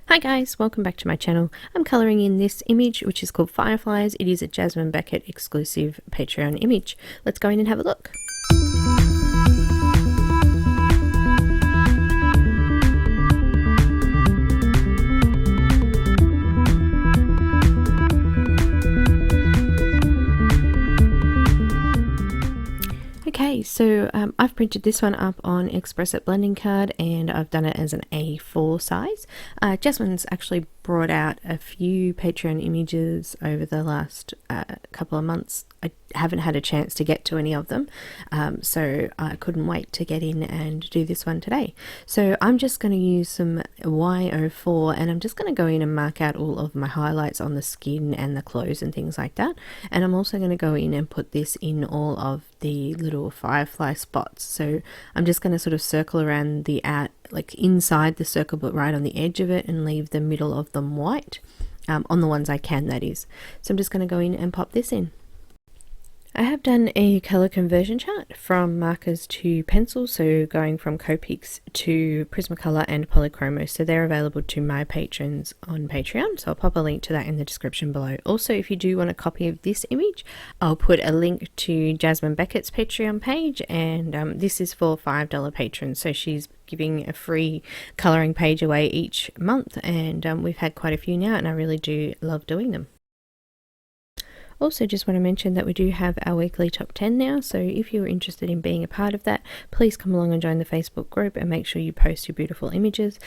Hi guys, welcome back to my channel. I'm colouring in this image which is called Fireflies. It is a Jasmine Becket exclusive Patreon image. Let's go in and have a look. Okay, so I've printed this one up on Express It blending card and I've done it as an A4 size. Jasmine's actually brought out a few Patreon images over the last couple of months. I haven't had a chance to get to any of them, so I couldn't wait to get in and do this one today. So I'm just going to use some Y04 and I'm just going to go in and mark out all of my highlights on the skin and the clothes and things like that. And I'm also going to go in and put this in all of the little firefly spots. So I'm just going to sort of circle around the like inside the circle but right on the edge of it and leave the middle of them white, on the ones I can, that is. So I'm just going to go in and pop this in. I have done a colour conversion chart from markers to pencils, so going from COPICs to Prismacolor and Polychromos, so they're available to my patrons on Patreon, so I'll pop a link to that in the description below. Also, if you do want a copy of this image, I'll put a link to Jasmine Becket's Patreon page, and this is for $5 patrons, so she's giving a free colouring page away each month, and we've had quite a few now, and I really do love doing them. Also, just want to mention that we do have our weekly top 10 now, so if you're interested in being a part of that, please come along and join the Facebook group and make sure you post your beautiful images.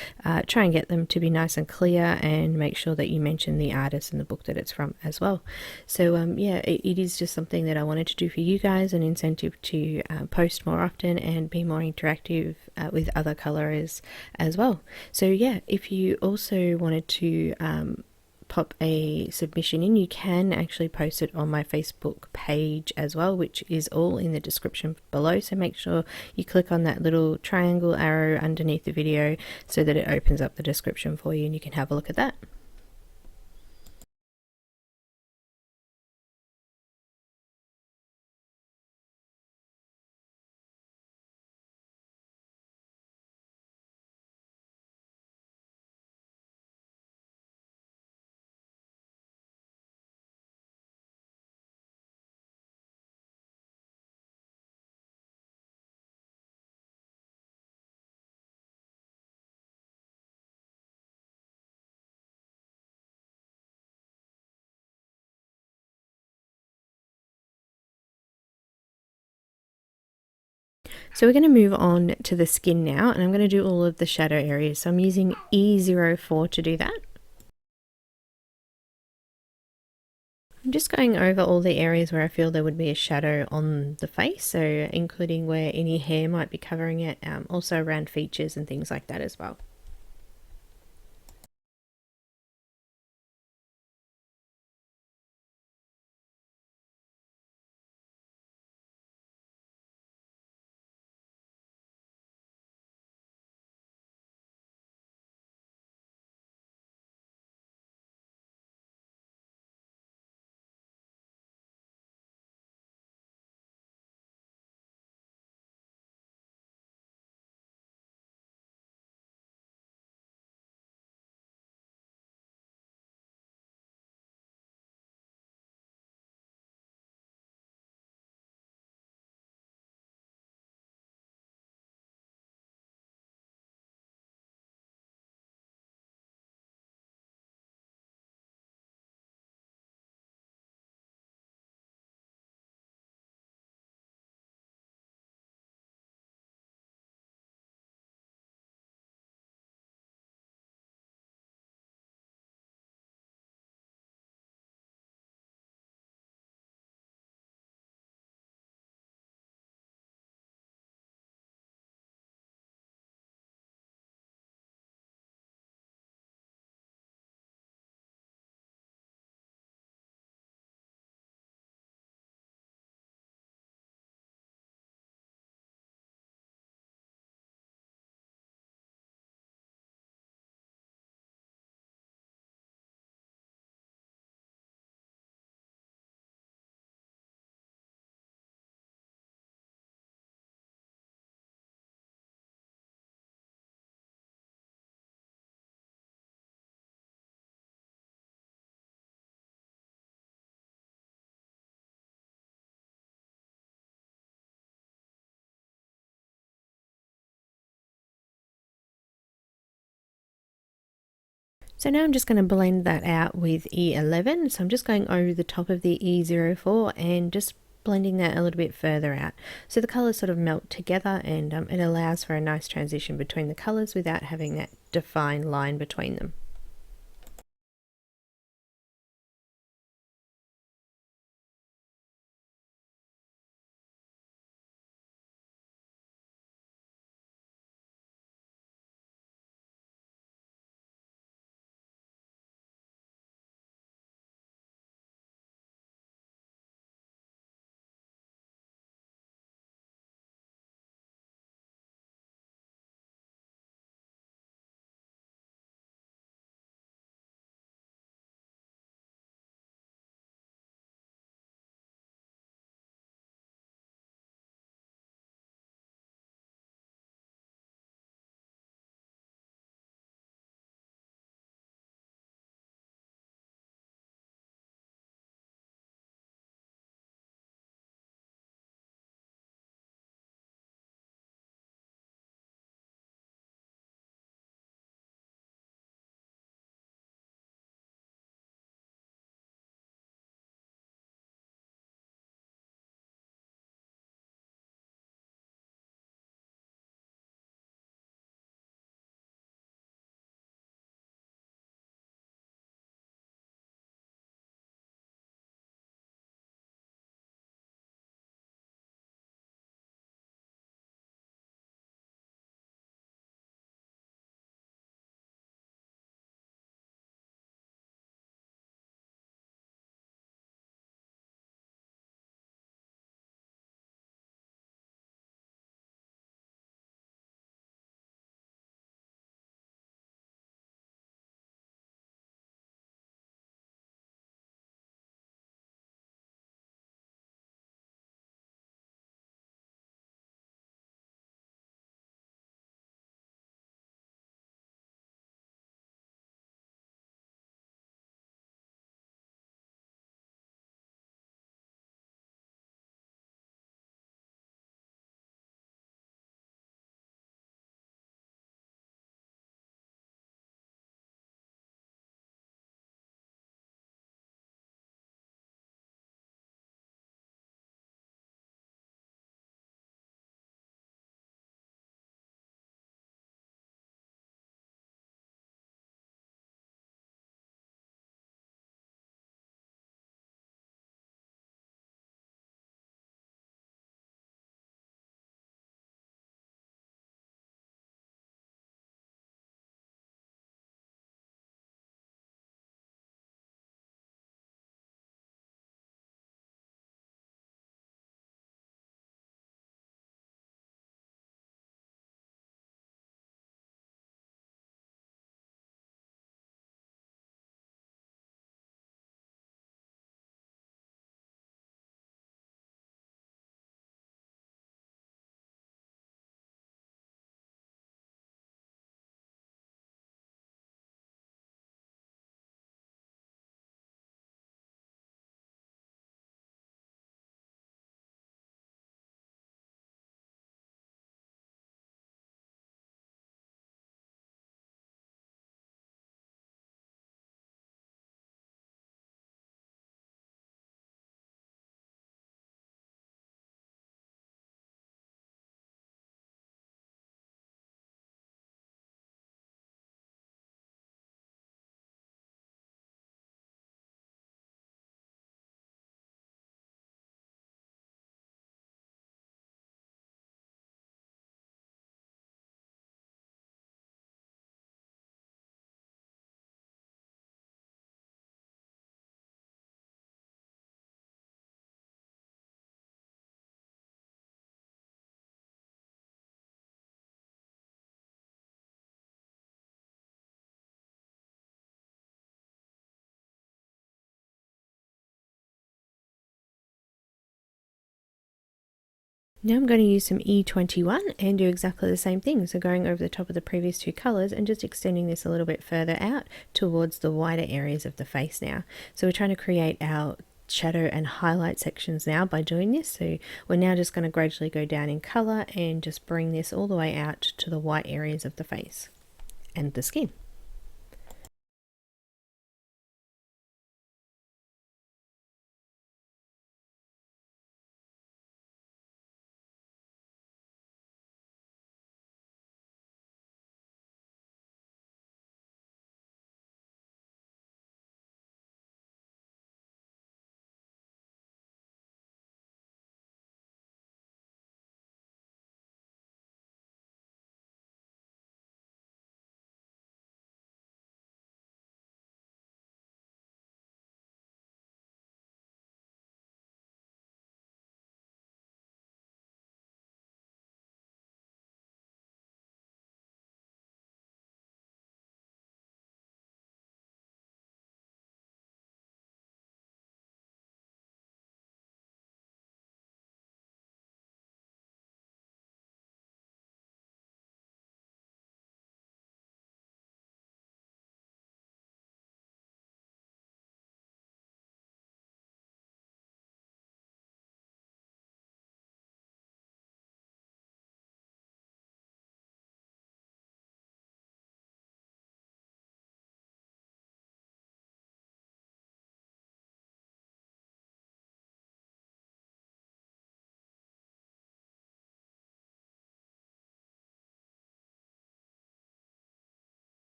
Try and get them to be nice and clear, and make sure that you mention the artist and the book that it's from as well. So yeah, it is just something that I wanted to do for you guys, an incentive to post more often and be more interactive with other colorers as well. So yeah, if you also wanted to pop a submission in, you can actually post it on my Facebook page as well, which is all in the description below, so make sure you click on that little triangle arrow underneath the video so that it opens up the description for you and you can have a look at that. So we're going to move on to the skin now, and I'm going to do all of the shadow areas. So I'm using E04 to do that. I'm just going over all the areas where I feel there would be a shadow on the face, so including where any hair might be covering it, also around features and things like that as well. So now I'm just going to blend that out with E11. So I'm just going over the top of the E04 and just blending that a little bit further out. So the colours sort of melt together, and it allows for a nice transition between the colours without having that defined line between them. Now I'm going to use some E21 and do exactly the same thing. So going over the top of the previous two colours and just extending this a little bit further out towards the wider areas of the face now. So we're trying to create our shadow and highlight sections now by doing this. So we're now just going to gradually go down in colour and just bring this all the way out to the white areas of the face and the skin.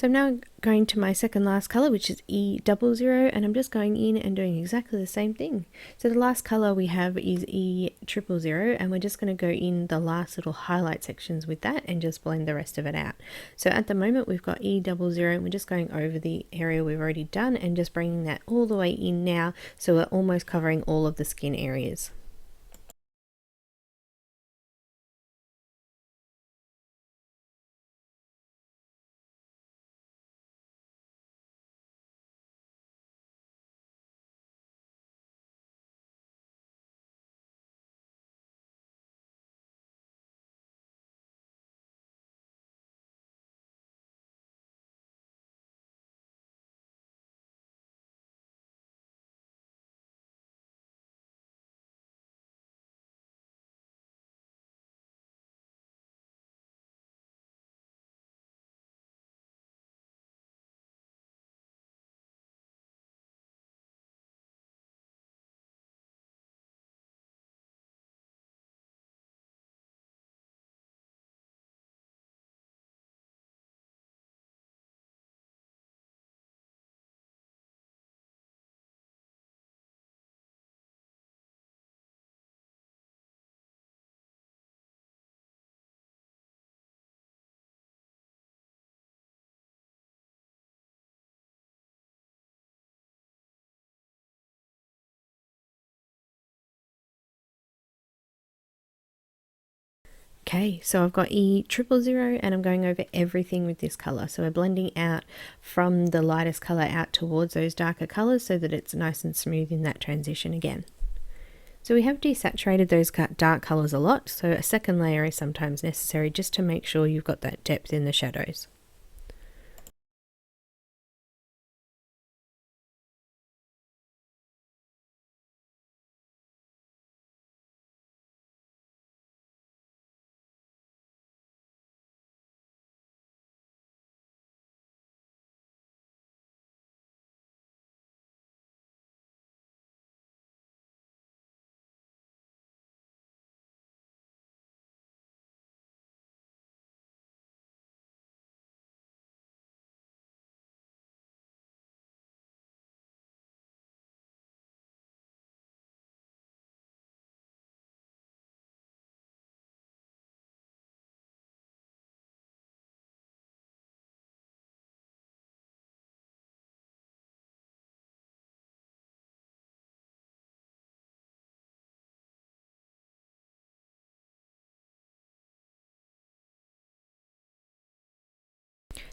So I'm now going to my second last color, which is E00, and I'm just going in and doing exactly the same thing. So the last color we have is E000, and we're just going to go in the last little highlight sections with that and just blend the rest of it out. So at the moment we've got E00, and we're just going over the area we've already done and just bringing that all the way in now, so we're almost covering all of the skin areas. Okay, so I've got E000 and I'm going over everything with this color. So we're blending out from the lightest color out towards those darker colors so that it's nice and smooth in that transition again. So we have desaturated those dark colors a lot, so a second layer is sometimes necessary just to make sure you've got that depth in the shadows.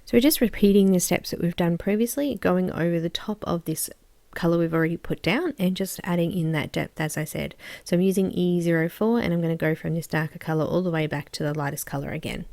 So we're just repeating the steps that we've done previously, going over the top of this color we've already put down and just adding in that depth, as I said. So I'm using E04 and I'm going to go from this darker color all the way back to the lightest color again.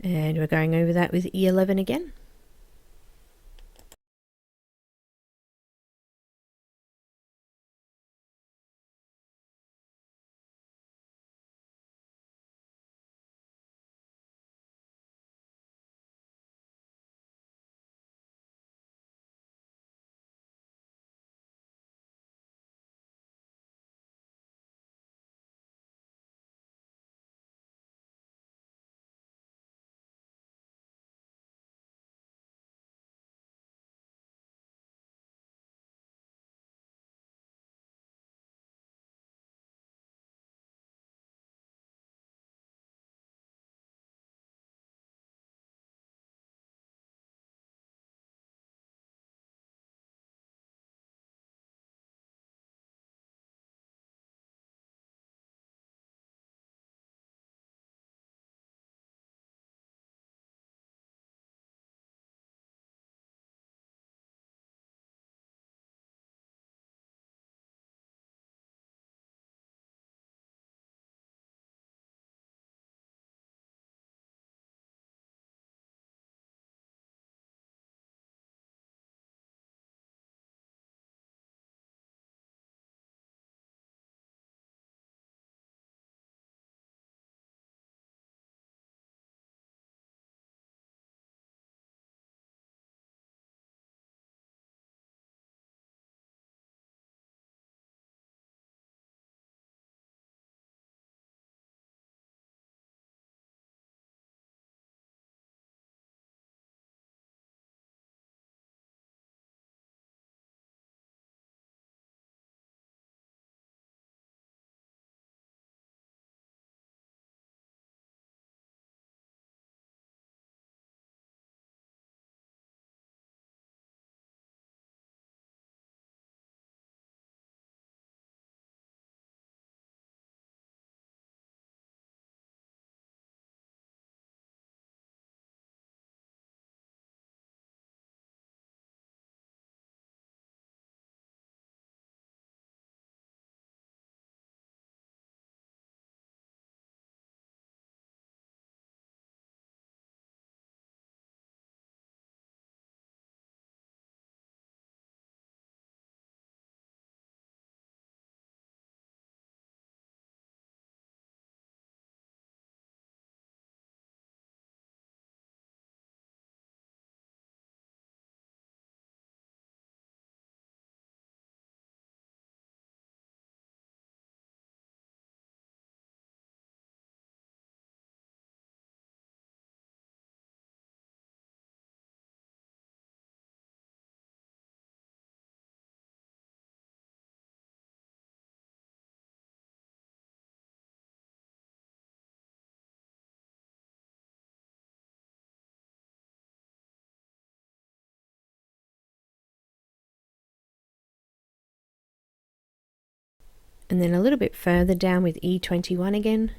And we're going over that with E11 again. And then a little bit further down with E21 again.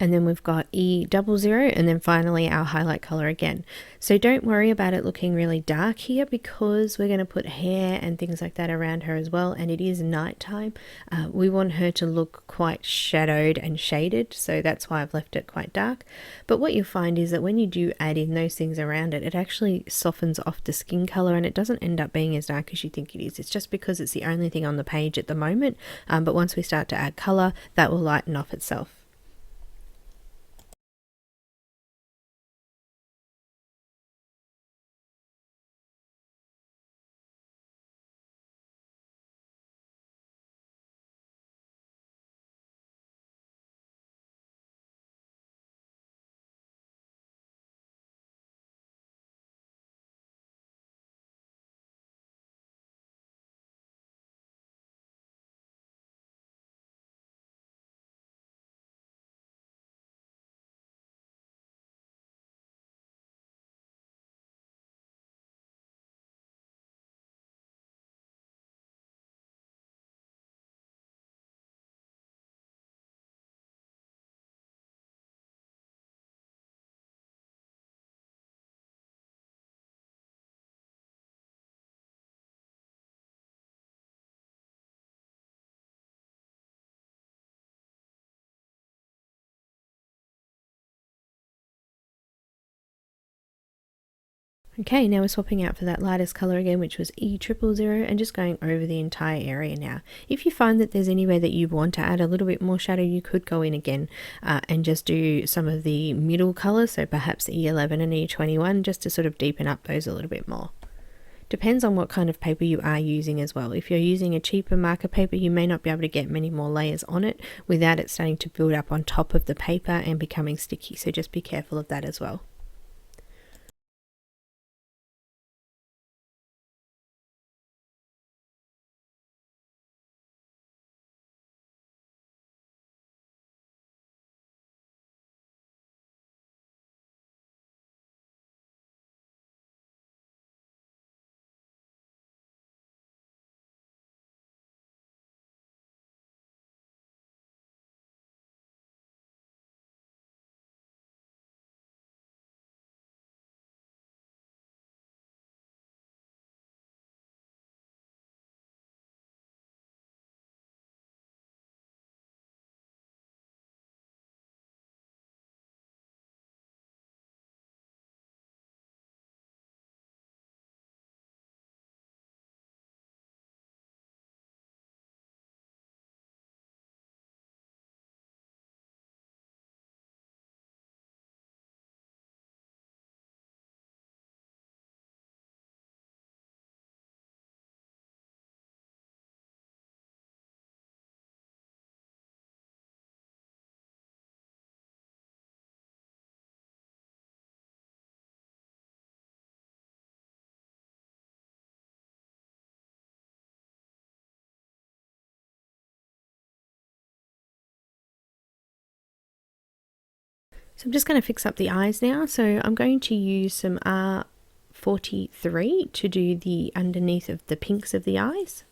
And then we've got E00, and then finally our highlight color again. So don't worry about it looking really dark here, because we're going to put hair and things like that around her as well, and it is nighttime. We want her to look quite shadowed and shaded, so that's why I've left it quite dark. But what you'll find is that when you do add in those things around it, it actually softens off the skin color, and it doesn't end up being as dark as you think it is. It's just because it's the only thing on the page at the moment, but once we start to add color, that will lighten off itself. Okay, now we're swapping out for that lightest color again, which was E000, and just going over the entire area now. If you find that there's anywhere that you want to add a little bit more shadow, you could go in again and just do some of the middle colors, so perhaps E11 and E21, just to sort of deepen up those a little bit more. Depends on what kind of paper you are using as well. If you're using a cheaper marker paper, you may not be able to get many more layers on it without it starting to build up on top of the paper and becoming sticky, so just be careful of that as well. So I'm just going to fix up the eyes now. So I'm going to use some R43 to do the underneath of the pinks of the eyes.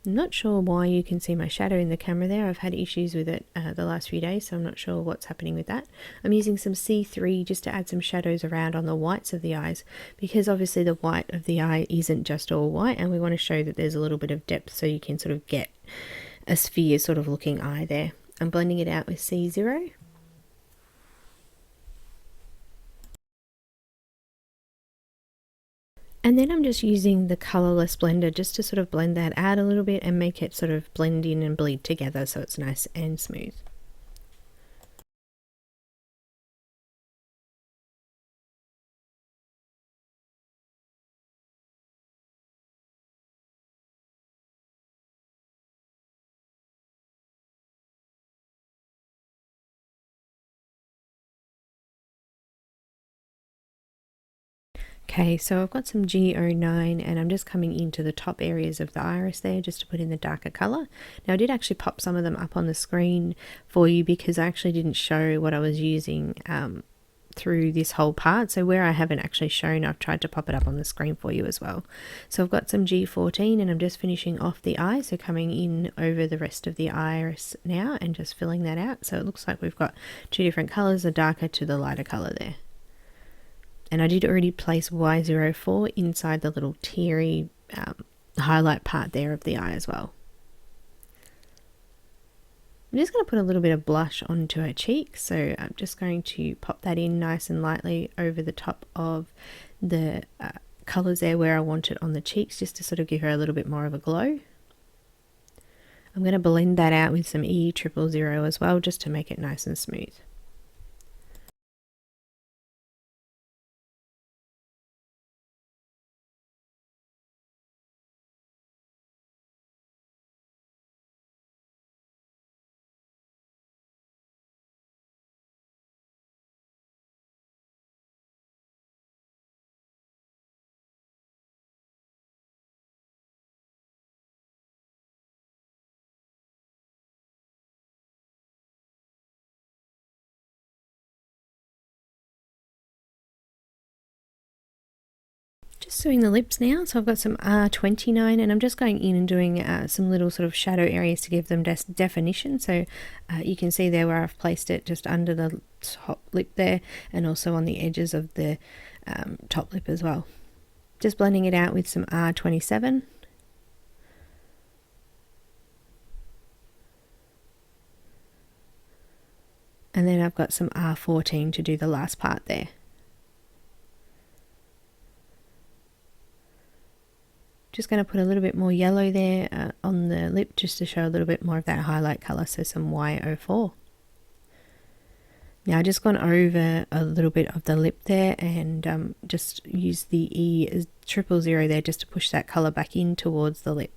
I'm not sure why you can see my shadow in the camera there. I've had issues with it the last few days, so I'm not sure what's happening with that. I'm using some C3 just to add some shadows around on the whites of the eyes, because obviously the white of the eye isn't just all white, and we want to show that there's a little bit of depth so you can sort of get a sphere sort of looking eye there. I'm blending it out with C0. And then I'm just using the colorless blender just to sort of blend that out a little bit and make it sort of blend in and bleed together so it's nice and smooth. Okay, so I've got some G09 and I'm just coming into the top areas of the iris there just to put in the darker color. Now I did actually pop some of them up on the screen for you because I actually didn't show what I was using through this whole part. So where I haven't actually shown, I've tried to pop it up on the screen for you as well. So I've got some G14 and I'm just finishing off the eye, so coming in over the rest of the iris now and just filling that out. So it looks like we've got two different colours, the darker to the lighter colour there. And I did already place Y04 inside the little teary highlight part there of the eye as well. I'm just going to put a little bit of blush onto her cheeks, so I'm just going to pop that in nice and lightly over the top of the colours there where I want it on the cheeks, just to sort of give her a little bit more of a glow. I'm going to blend that out with some E000 as well, just to make it nice and smooth. Just doing the lips now, so I've got some R29 and I'm just going in and doing some little sort of shadow areas to give them definition. So you can see there where I've placed it just under the top lip there, and also on the edges of the top lip as well. Just blending it out with some R27. And then I've got some R14 to do the last part there. Just going to put a little bit more yellow there on the lip, just to show a little bit more of that highlight colour, so some Y04. Now I've just gone over a little bit of the lip there and just use the E000 there just to push that colour back in towards the lip.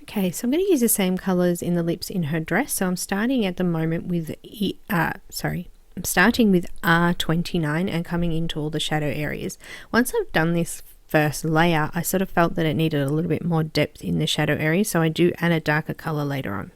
Okay, so I'm going to use the same colours in the lips in her dress. So I'm starting at the moment with I'm starting with R29 and coming into all the shadow areas. Once I've done this first layer, I sort of felt that it needed a little bit more depth in the shadow areas, so I do add a darker colour later on.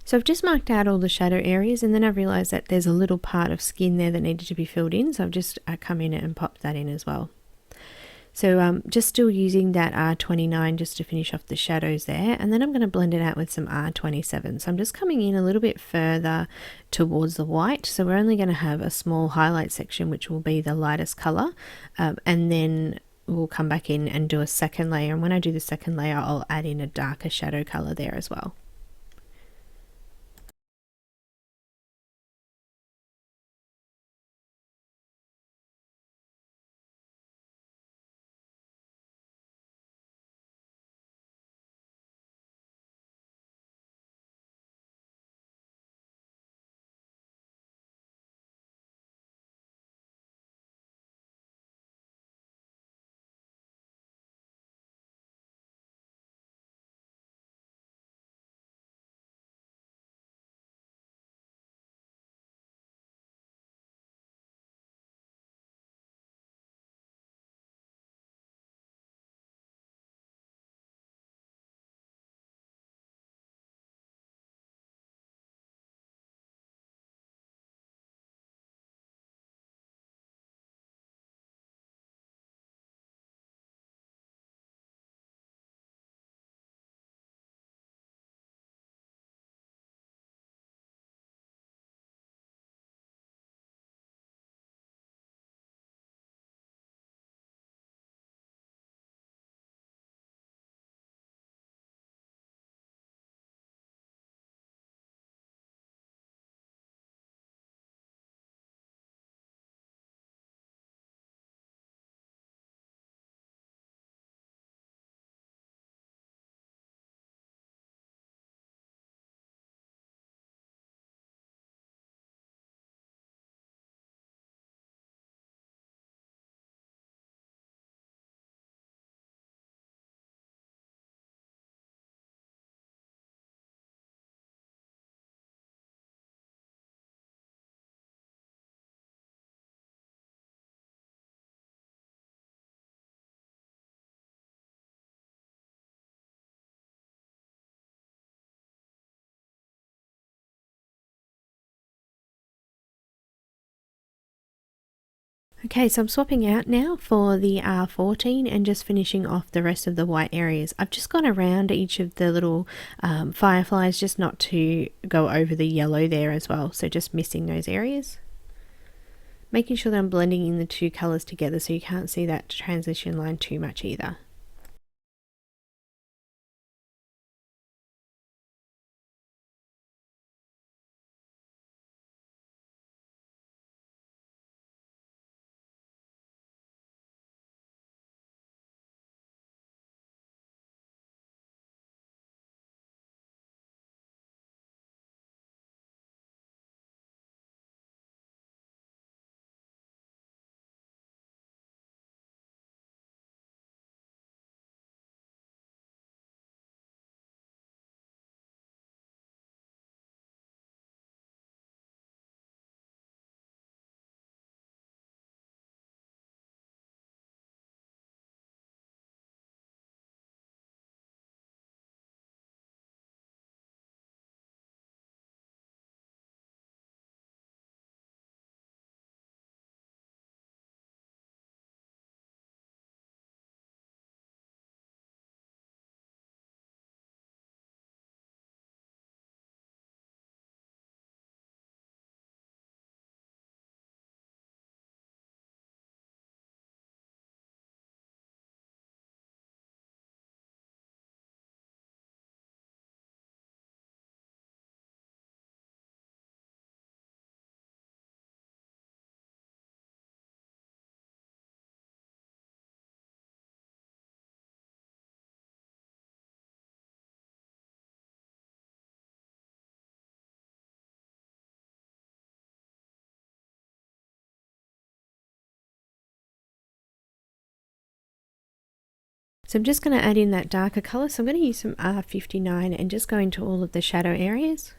So I've just marked out all the shadow areas, and then I've realised that there's a little part of skin there that needed to be filled in, so I've just come in and popped that in as well. So just still using that R29 just to finish off the shadows there, and then I'm going to blend it out with some R27. So I'm just coming in a little bit further towards the white, so we're only going to have a small highlight section which will be the lightest colour, and then we'll come back in and do a second layer, and when I do the second layer I'll add in a darker shadow colour there as well. Okay, so I'm swapping out now for the R14 and just finishing off the rest of the white areas. I've just gone around each of the little fireflies just not to go over the yellow there as well, so just missing those areas. Making sure that I'm blending in the two colours together so you can't see that transition line too much either. So I'm just going to add in that darker colour, so I'm going to use some R59 and just go into all of the shadow areas.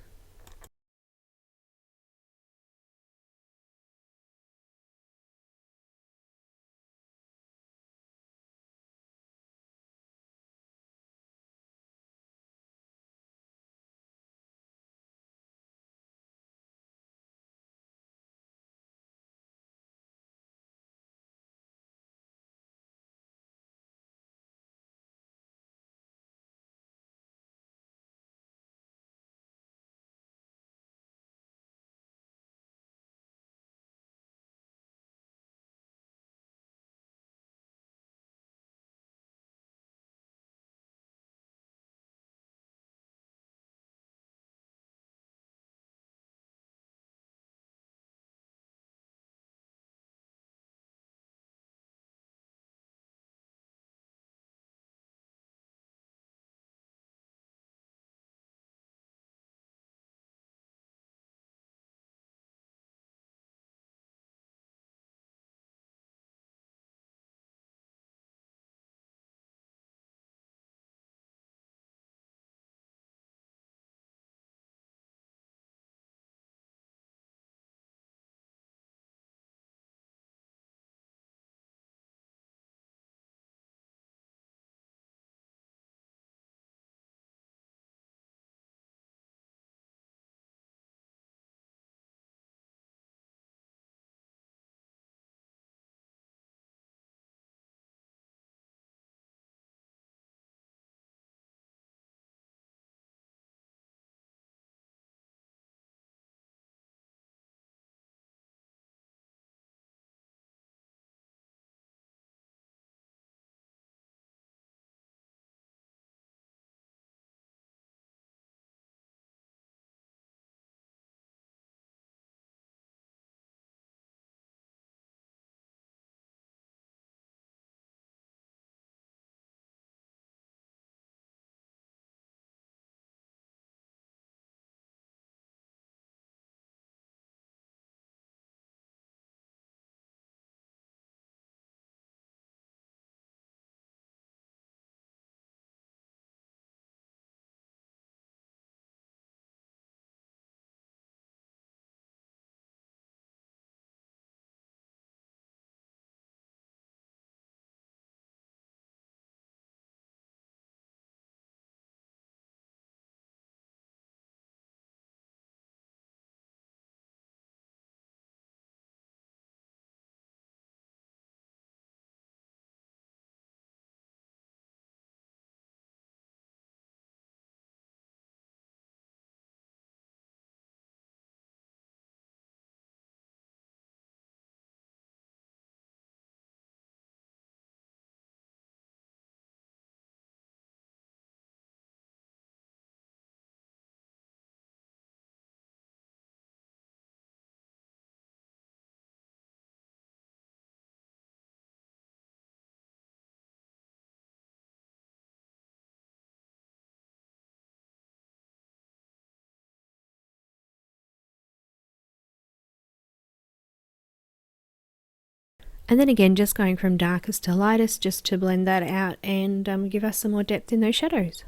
And then again, just going from darkest to lightest just to blend that out and give us some more depth in those shadows.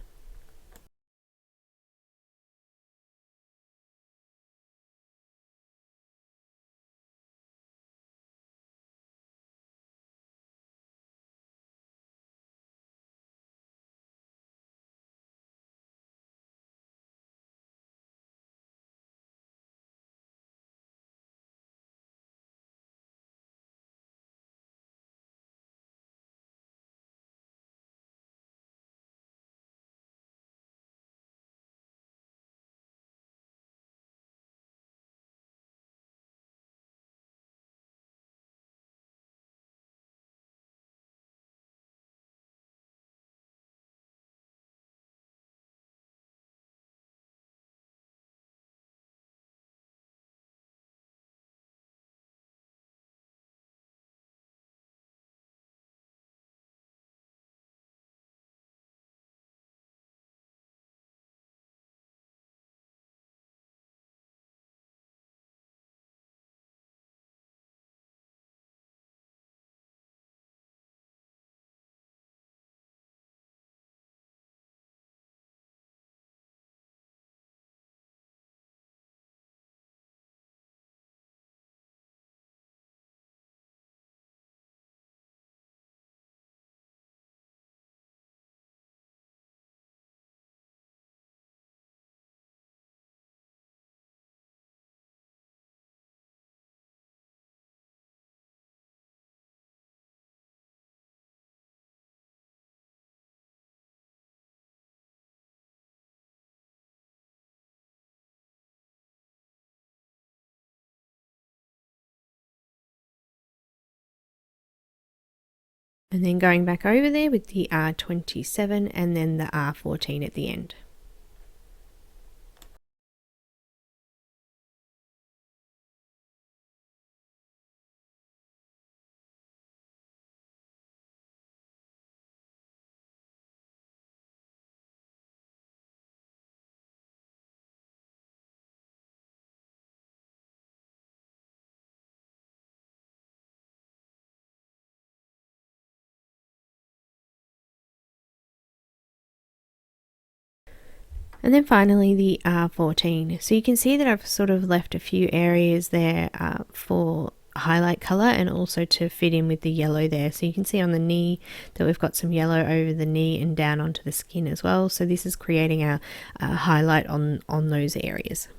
And then going back over there with the R27 and then the R14 at the end. And then finally the R14. So you can see that I've sort of left a few areas there for highlight color and also to fit in with the yellow there. So you can see on the knee that we've got some yellow over the knee and down onto the skin as well. So this is creating a highlight on those areas.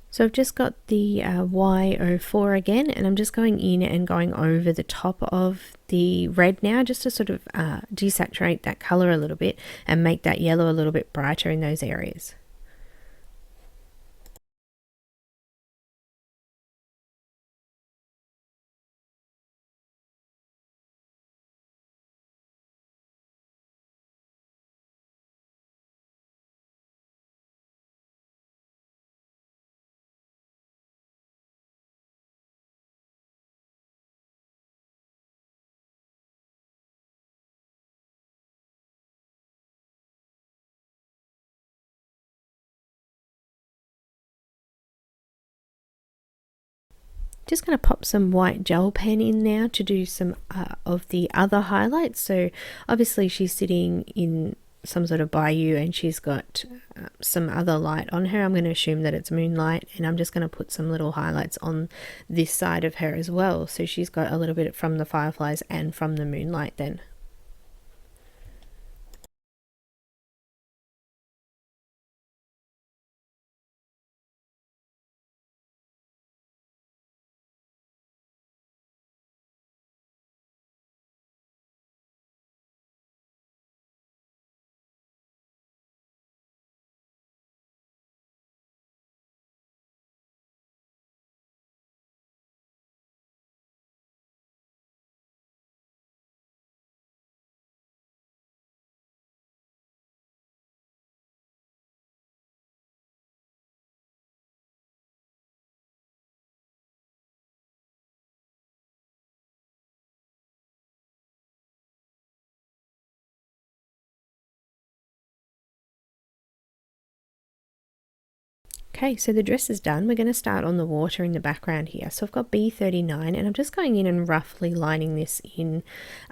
So I've just got the Y04 again, and I'm just going in and going over the top of the red now, just to sort of desaturate that color a little bit and make that yellow a little bit brighter in those areas. Just going to pop some white gel pen in now to do some of the other highlights. So obviously she's sitting in some sort of bayou and she's got some other light on her. I'm going to assume that it's moonlight, and I'm just going to put some little highlights on this side of her as well. So she's got a little bit from the fireflies and from the moonlight then. Okay, so the dress is done. We're going to start on the water in the background here. So I've got B39 and I'm just going in and roughly lining this in.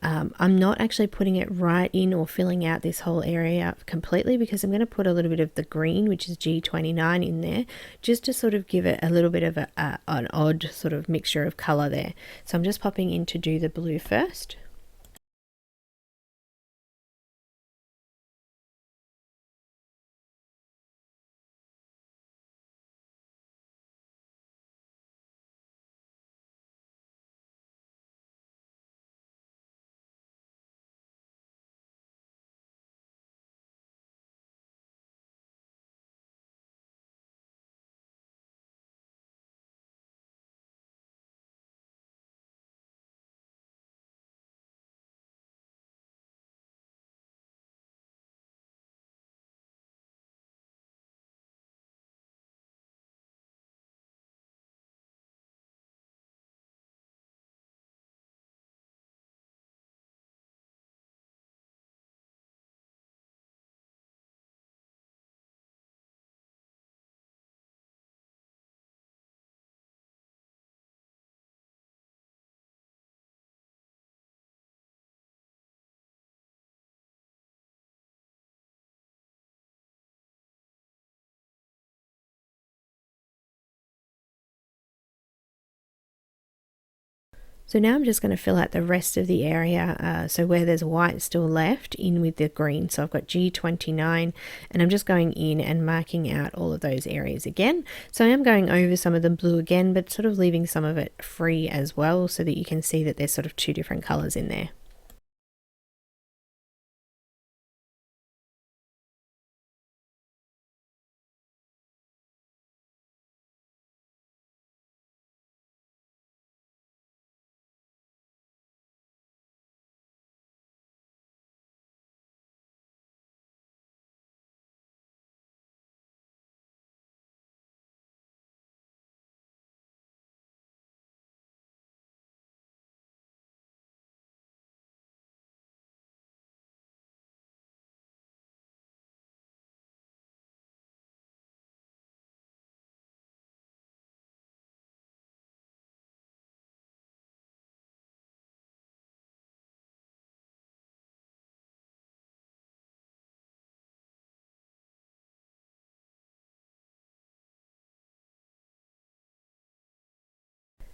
I'm not actually putting it right in or filling out this whole area completely, because I'm going to put a little bit of the green, which is G29, in there just to sort of give it a little bit of an odd sort of mixture of colour there. So I'm just popping in to do the blue first. So now I'm just going to fill out the rest of the area, so where there's white still left, in with the green. So I've got G29 and I'm just going in and marking out all of those areas again. So I am going over some of the blue again, but sort of leaving some of it free as well, so that you can see that there's sort of two different colours in there.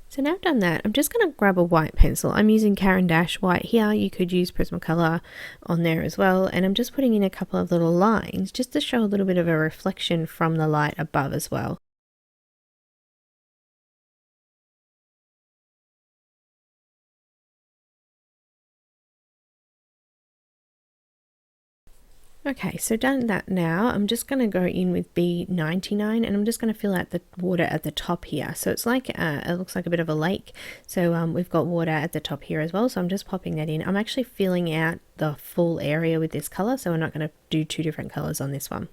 So now I've done that, I'm just going to grab a white pencil. I'm using Caran d'Ache white here. You could use Prismacolor on there as well. And I'm just putting in a couple of little lines just to show a little bit of a reflection from the light above as well. Okay, so done that now, I'm just going to go in with B99 and I'm just going to fill out the water at the top here. So it's like, it looks like a bit of a lake. So we've got water at the top here as well. So I'm just popping that in. I'm actually filling out the full area with this color. So we're not going to do two different colors on this one.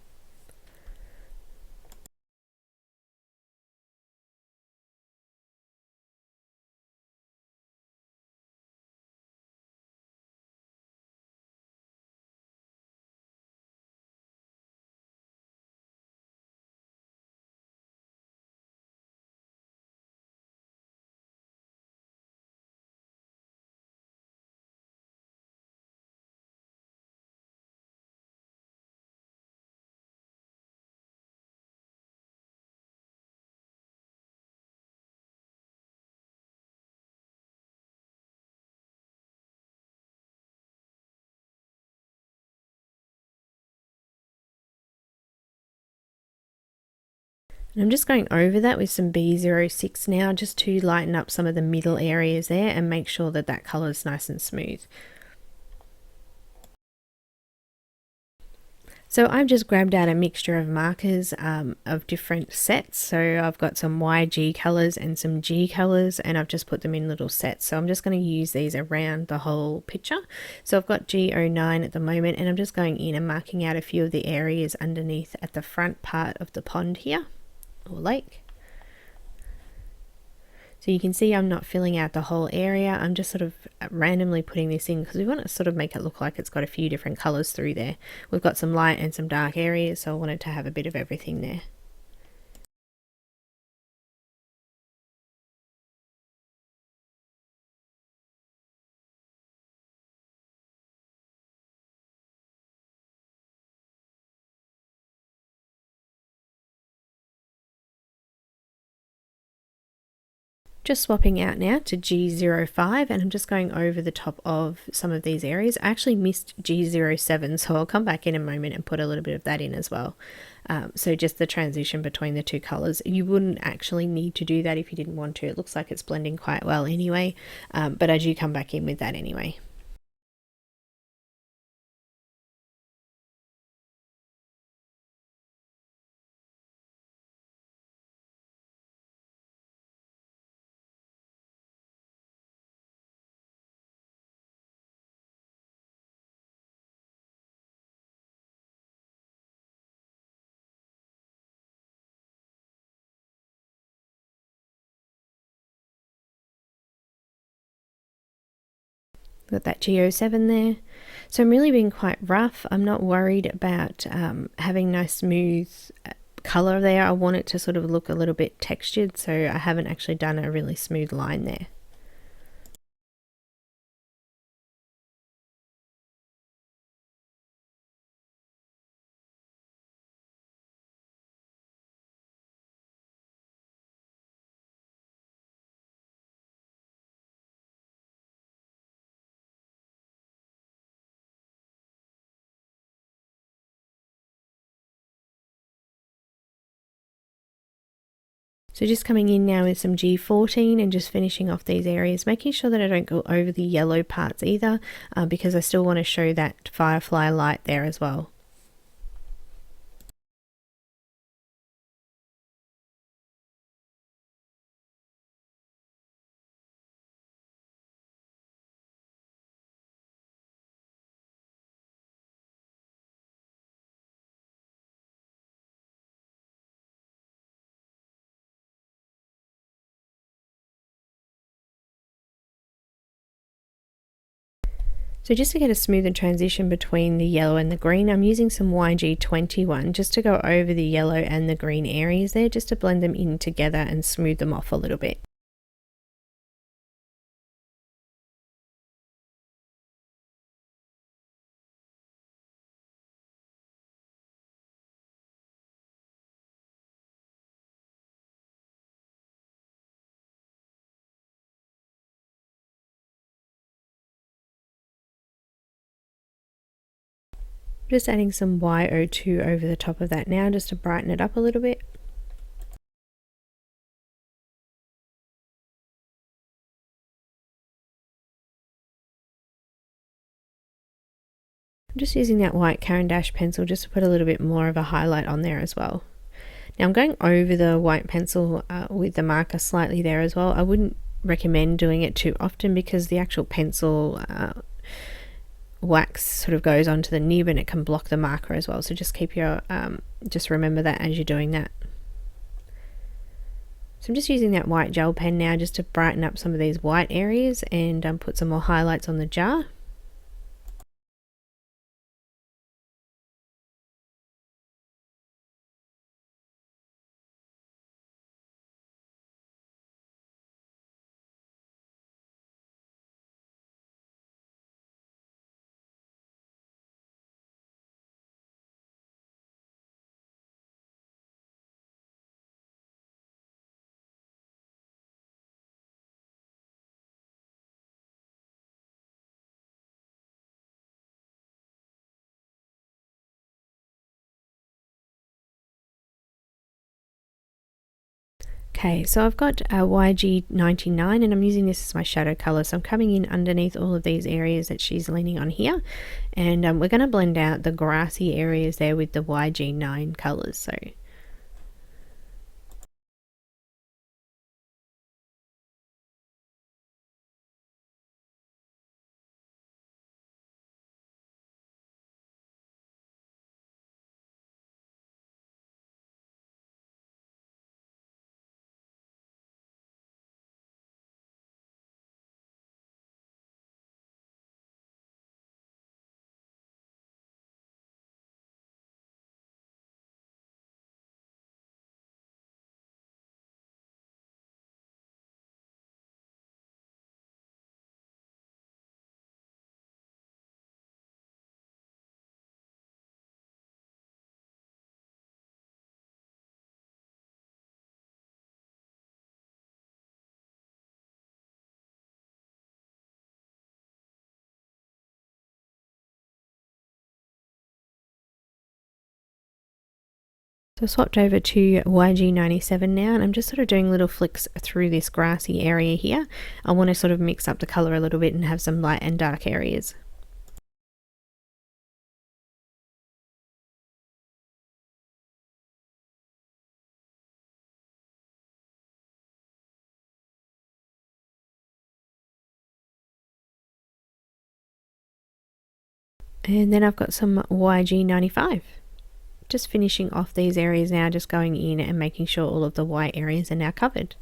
And I'm just going over that with some B06 now, just to lighten up some of the middle areas there and make sure that that colour is nice and smooth. So I've just grabbed out a mixture of markers of different sets. So I've got some YG colours and some G colours, and I've just put them in little sets. So I'm just going to use these around the whole picture. So I've got G09 at the moment, and I'm just going in and marking out a few of the areas underneath at the front part of the pond here, or lake. So you can see I'm not filling out the whole area. I'm just sort of randomly putting this in because we want to sort of make it look like it's got a few different colours through there. We've got some light and some dark areas, so I wanted to have a bit of everything there. Just swapping out now to G05, and I'm just going over the top of some of these areas. I actually missed G07, so I'll come back in a moment and put a little bit of that in as well. So just the transition between the two colours. You wouldn't actually need to do that if you didn't want to. It looks like it's blending quite well anyway, but I do come back in with that anyway. Got that G07 there. So I'm really being quite rough. I'm not worried about having nice smooth colour there. I want it to sort of look a little bit textured, so I haven't actually done a really smooth line there. So just coming in now with some G14 and just finishing off these areas, making sure that I don't go over the yellow parts either, because I still want to show that firefly light there as well. So just to get a smoother transition between the yellow and the green, I'm using some YG21 just to go over the yellow and the green areas there, just to blend them in together and smooth them off a little bit. Just adding some Y02 over the top of that now, just to brighten it up a little bit. I'm just using that white Caran d'Ache pencil just to put a little bit more of a highlight on there as well. Now I'm going over the white pencil with the marker slightly there as well. I wouldn't recommend doing it too often because the actual pencil wax sort of goes onto the nib and it can block the marker as well. So just keep your just remember that as you're doing that. So I'm just using that white gel pen now just to brighten up some of these white areas and put some more highlights on the jar. Okay, so I've got YG99 and I'm using this as my shadow color. So I'm coming in underneath all of these areas that she's leaning on here. And we're going to blend out the grassy areas there with the YG9 colors. So I swapped over to YG97 now, and I'm just sort of doing little flicks through this grassy area here. I want to sort of mix up the color a little bit and have some light and dark areas. And then I've got some YG95. Just finishing off these areas now, just going in and making sure all of the white areas are now covered.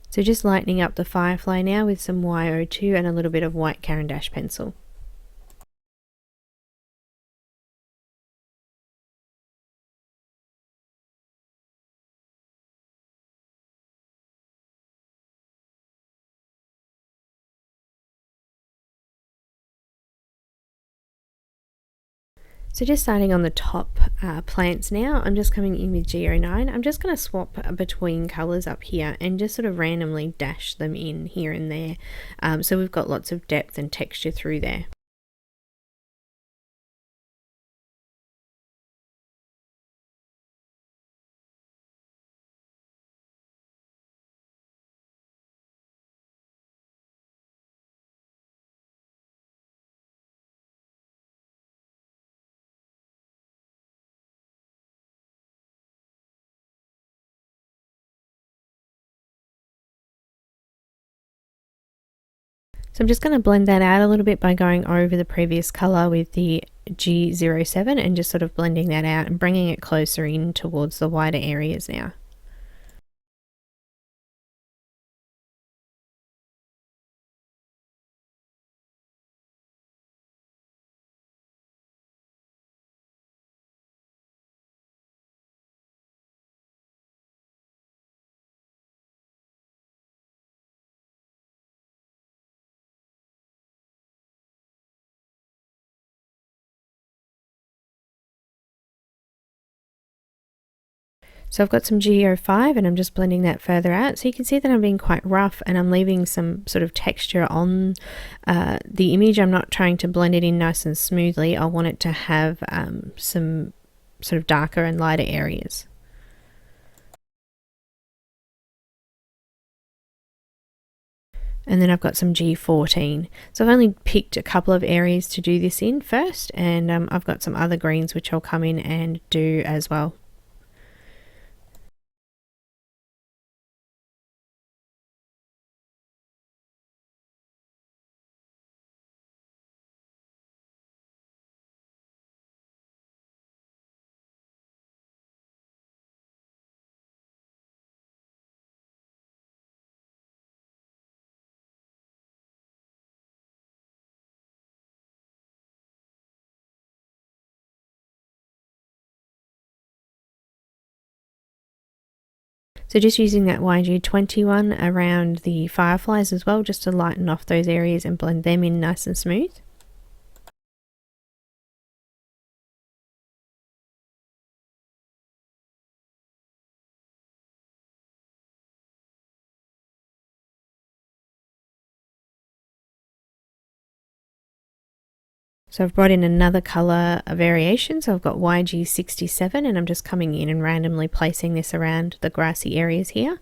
So just lightening up the Firefly now with some YO2 and a little bit of white Caran d'Ache pencil. So just starting on the top plants now, I'm just coming in with G09. I'm just going to swap between colours up here and just sort of randomly dash them in here and there. So we've got lots of depth and texture through there. So I'm just going to blend that out a little bit by going over the previous colour with the G07 and just sort of blending that out and bringing it closer in towards the wider areas now. So I've got some GO5 and I'm just blending that further out. So you can see that I'm being quite rough and I'm leaving some sort of texture on the image. I'm not trying to blend it in nice and smoothly. I want it to have some sort of darker and lighter areas. And then I've got some G14. So I've only picked a couple of areas to do this in first, and I've got some other greens which I'll come in and do as well. So just using that YG21 around the Fireflies as well, just to lighten off those areas and blend them in nice and smooth. So I've brought in another colour variation, so I've got YG67, and I'm just coming in and randomly placing this around the grassy areas here.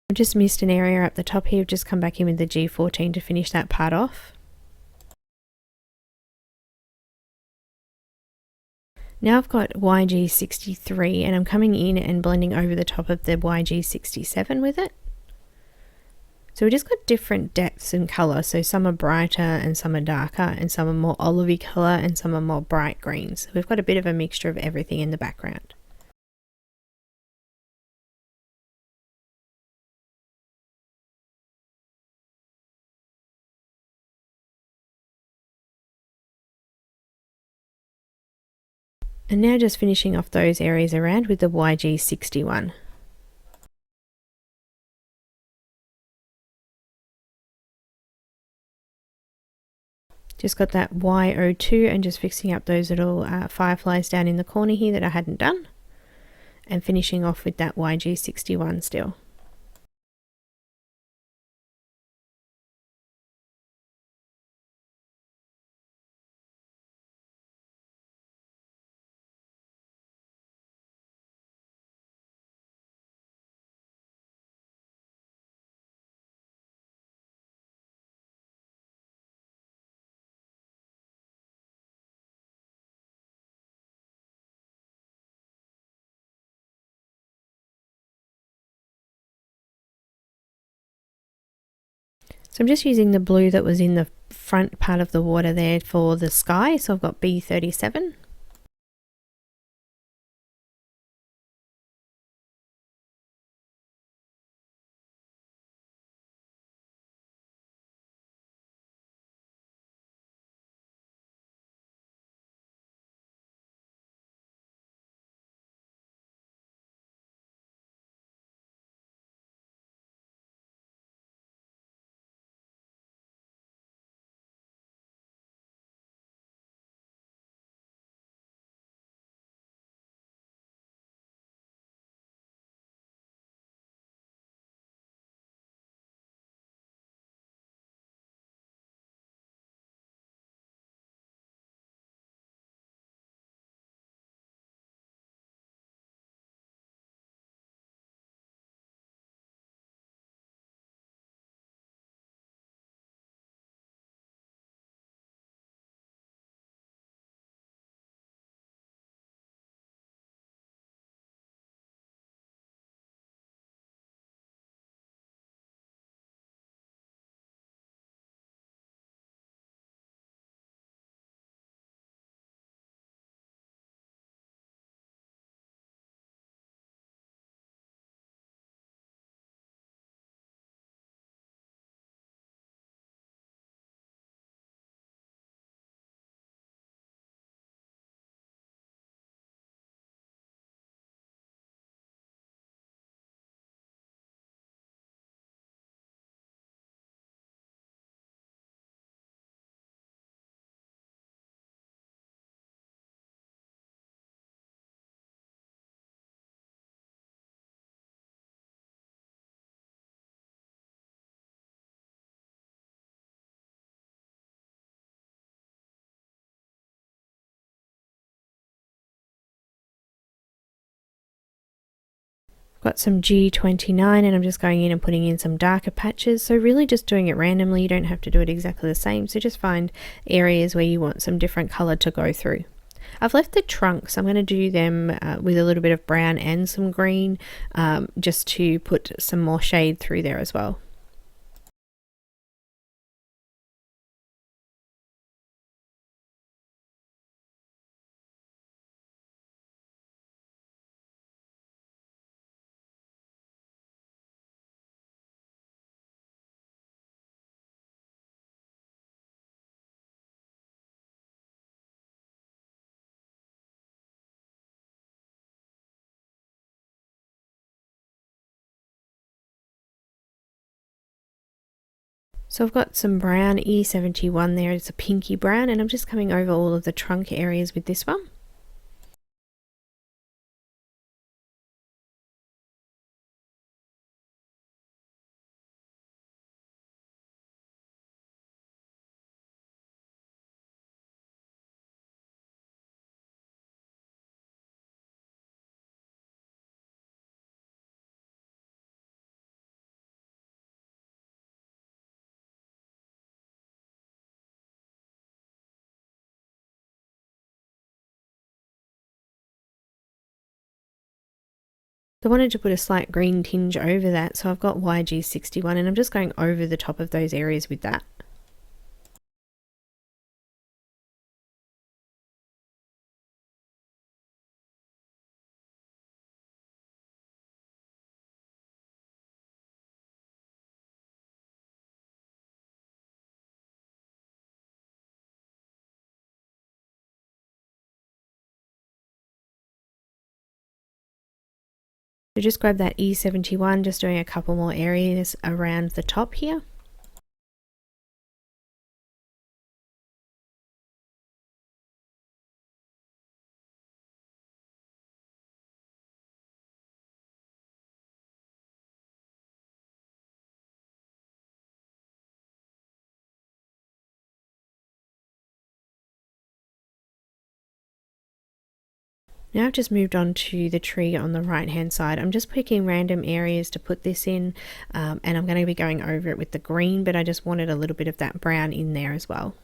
I've just missed an area up the top here. I've just come back in with the G14 to finish that part off. Now I've got YG63 and I'm coming in and blending over the top of the YG67 with it. So we just got different depths in colour, so some are brighter and some are darker, and some are more olivey colour and some are more bright greens. So we've got a bit of a mixture of everything in the background. And now just finishing off those areas around with the YG61. Just got that Y02 and just fixing up those little fireflies down in the corner here that I hadn't done. And finishing off with that YG61 still. So I'm just using the blue that was in the front part of the water there for the sky. So I've got B37. Got some G29 and I'm just going in and putting in some darker patches. So really just doing it randomly. You don't have to do it exactly the same. So just find areas where you want some different color to go through. I've left the trunks. I'm going to do them with a little bit of brown and some green, just to put some more shade through there as well. So I've got some brown E71 there, it's a pinky brown, and I'm just coming over all of the trunk areas with this one. I wanted to put a slight green tinge over that, so I've got YG61 and I'm just going over the top of those areas with that. So just grab that E71, just doing a couple more areas around the top here. Now I've just moved on to the tree on the right hand side. I'm just picking random areas to put this in, and I'm going to be going over it with the green, but I just wanted a little bit of that brown in there as well.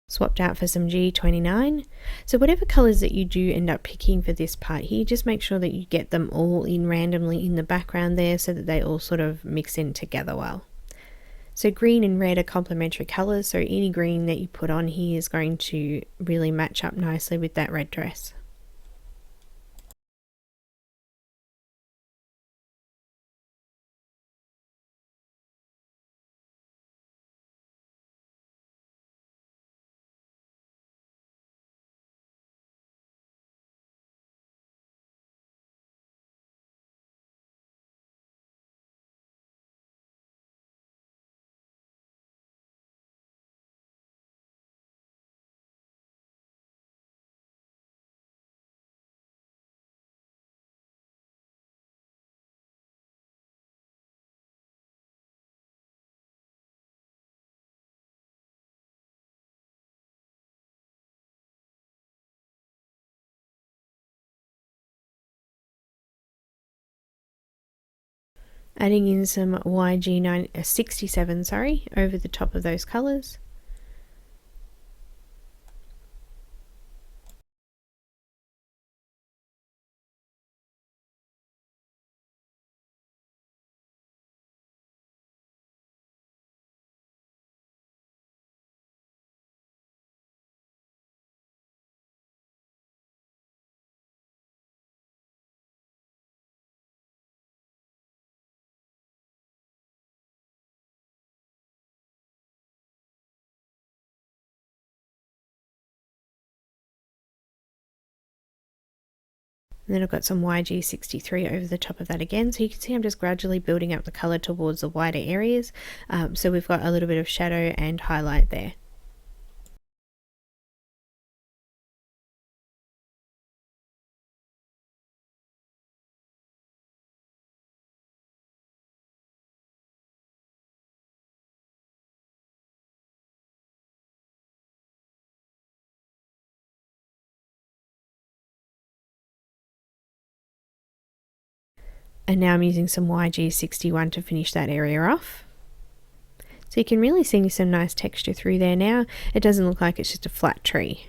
Swapped out for some G29. So whatever colours that you do end up picking for this part here, just make sure that you get them all in randomly in the background there so that they all sort of mix in together well. So green and red are complementary colours, so any green that you put on here is going to really match up nicely with that red dress. Adding in some YG67 over the top of those colours. And then I've got some YG63 over the top of that again. So you can see I'm just gradually building up the colour towards the wider areas. So we've got a little bit of shadow and highlight there. And now I'm using some YG61 to finish that area off. So you can really see some nice texture through there now. It doesn't look like it's just a flat tree.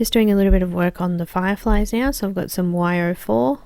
Just doing a little bit of work on the Fireflies now, so I've got some Y04.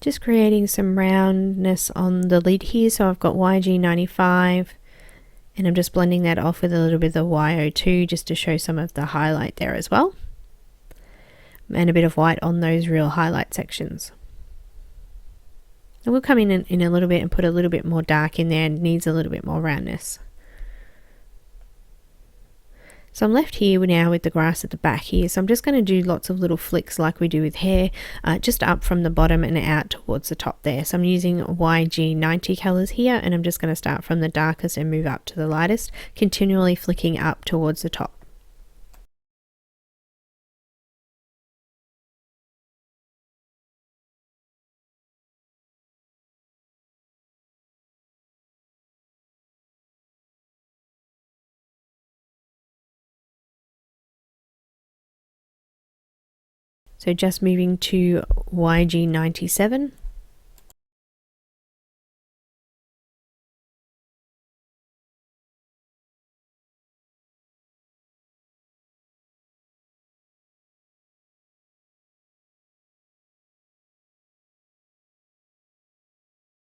Just creating some roundness on the lid here, so I've got YG95 and I'm just blending that off with a little bit of the Y02 just to show some of the highlight there as well, and a bit of white on those real highlight sections. And we'll come in a little bit and put a little bit more dark in there, and needs a little bit more roundness. So I'm left here now with the grass at the back here, so I'm just going to do lots of little flicks like we do with hair, just up from the bottom and out towards the top there. So I'm using YG90 colours here, and I'm just going to start from the darkest and move up to the lightest, continually flicking up towards the top. So just moving to YG97.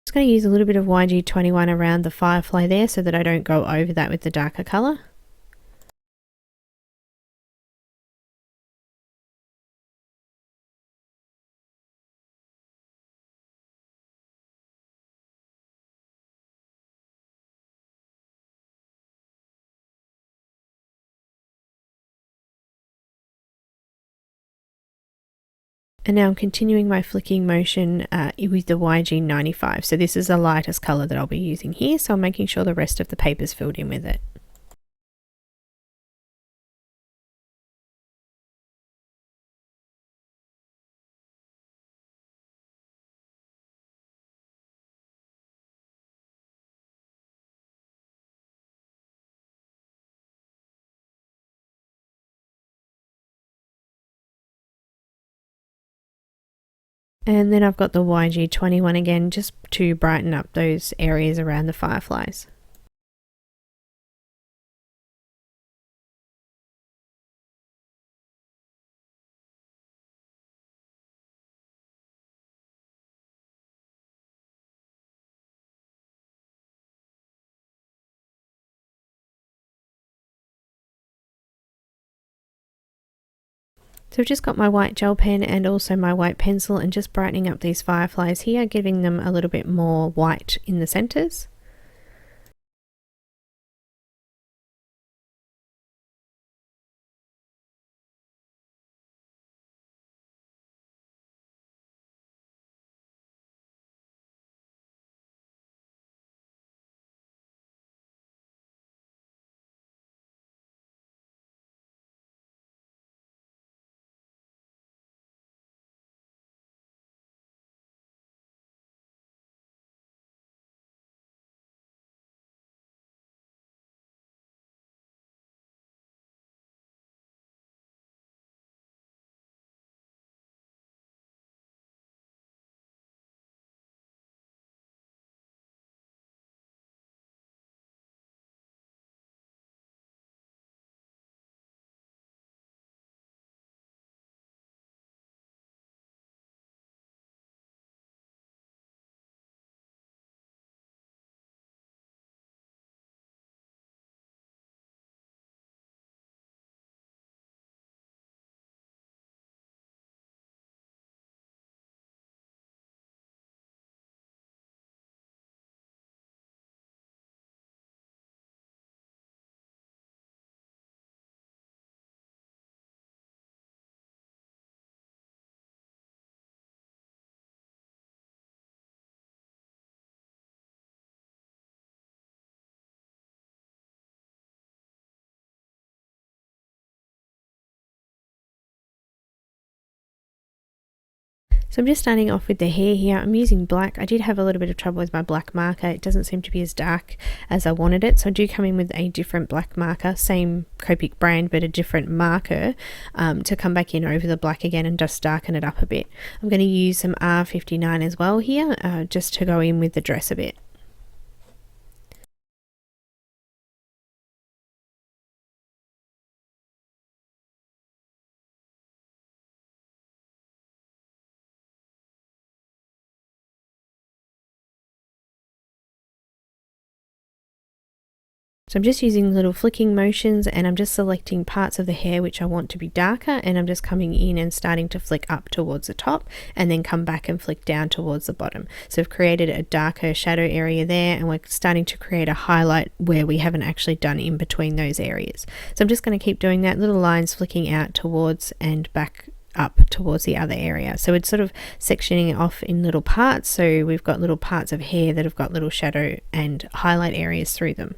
Just going to use a little bit of YG21 around the firefly there so that I don't go over that with the darker colour. And now I'm continuing my flicking motion with the YG95. So this is the lightest colour that I'll be using here, so I'm making sure the rest of the paper's filled in with it. And then I've got the YG21 again, just to brighten up those areas around the fireflies. So I've just got my white gel pen and also my white pencil, and just brightening up these fireflies here, giving them a little bit more white in the centres. So I'm just starting off with the hair here. I'm using black. I did have a little bit of trouble with my black marker. It doesn't seem to be as dark as I wanted it. So I do come in with a different black marker, same Copic brand, but a different marker to come back in over the black again and just darken it up a bit. I'm going to use some R59 as well here, just to go in with the dress a bit. So I'm just using little flicking motions, and I'm just selecting parts of the hair which I want to be darker, and I'm just coming in and starting to flick up towards the top and then come back and flick down towards the bottom. So I've created a darker shadow area there, and we're starting to create a highlight where we haven't actually done in between those areas. So I'm just going to keep doing that, little lines flicking out towards and back up towards the other area. So it's sort of sectioning it off in little parts, so we've got little parts of hair that have got little shadow and highlight areas through them.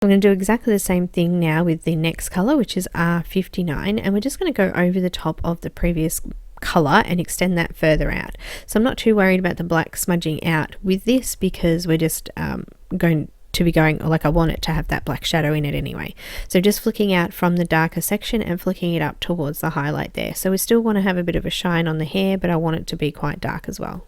I'm going to do exactly the same thing now with the next color, which is R59, and we're just going to go over the top of the previous color and extend that further out. So I'm not too worried about the black smudging out with this, because we're just going to be going, like, I want it to have that black shadow in it anyway. So just flicking out from the darker section and flicking it up towards the highlight there. So we still want to have a bit of a shine on the hair, but I want it to be quite dark as well.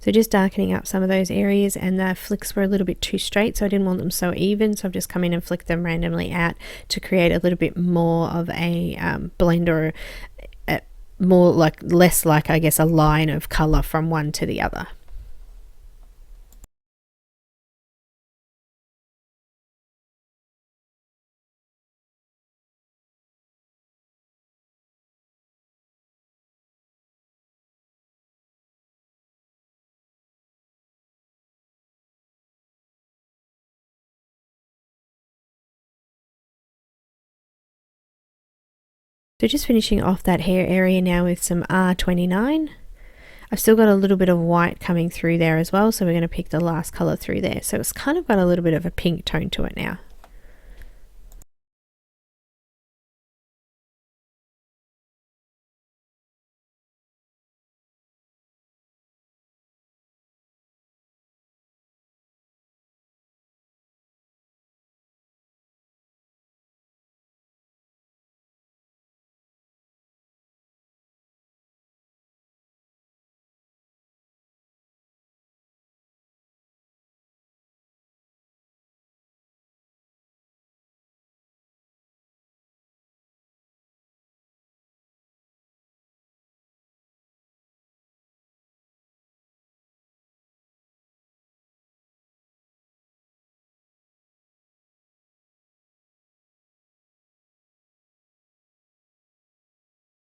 So just darkening up some of those areas, and the flicks were a little bit too straight, so I didn't want them so even, so I've just come in and flicked them randomly out to create a little bit more of a blend, or more like, less like, I guess, a line of color from one to the other. So just finishing off that hair area now with some R29. I've still got a little bit of white coming through there as well, so we're going to pick the last color through there. So it's kind of got a little bit of a pink tone to it now.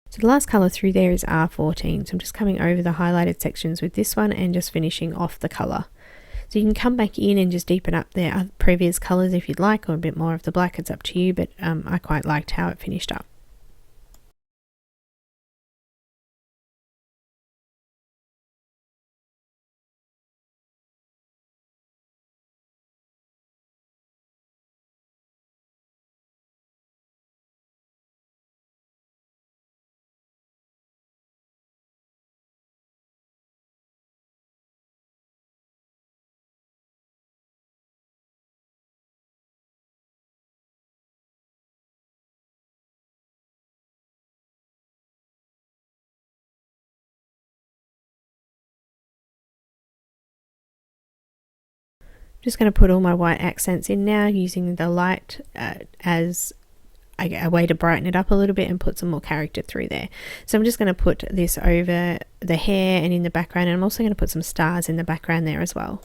So the last colour through there is R14, so I'm just coming over the highlighted sections with this one and just finishing off the colour. So you can come back in and just deepen up the previous colours if you'd like, or a bit more of the black, it's up to you, but I quite liked how it finished up. just going to put all my white accents in now, using the light as a way to brighten it up a little bit and put some more character through there. So I'm just going to put this over the hair and in the background, and I'm also going to put some stars in the background there as well.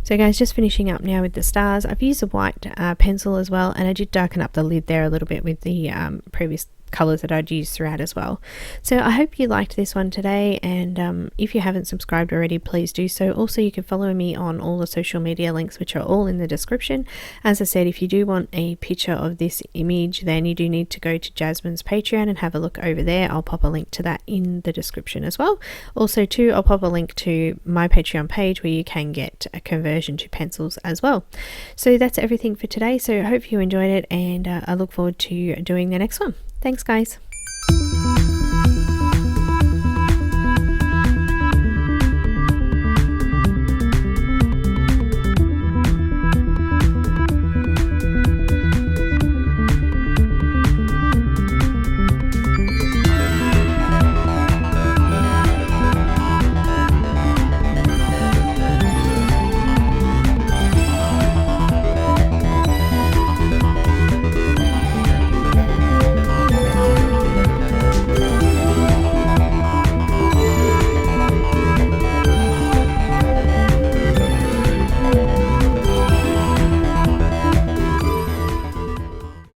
So guys, just finishing up now with the stars. I've used a white pencil as well, and I did darken up the lid there a little bit with the previous colours that I'd used throughout as well. So I hope you liked this one today, and if you haven't subscribed already, please do so. Also, you can follow me on all the social media links, which are all in the description. As I said, if you do want a picture of this image, then you do need to go to Jasmine's Patreon and have a look over there. I'll pop a link to that in the description as well. Also too, I'll pop a link to my Patreon page where you can get a conversion to pencils as well. So that's everything for today. So I hope you enjoyed it, and I look forward to doing the next one. Thanks guys.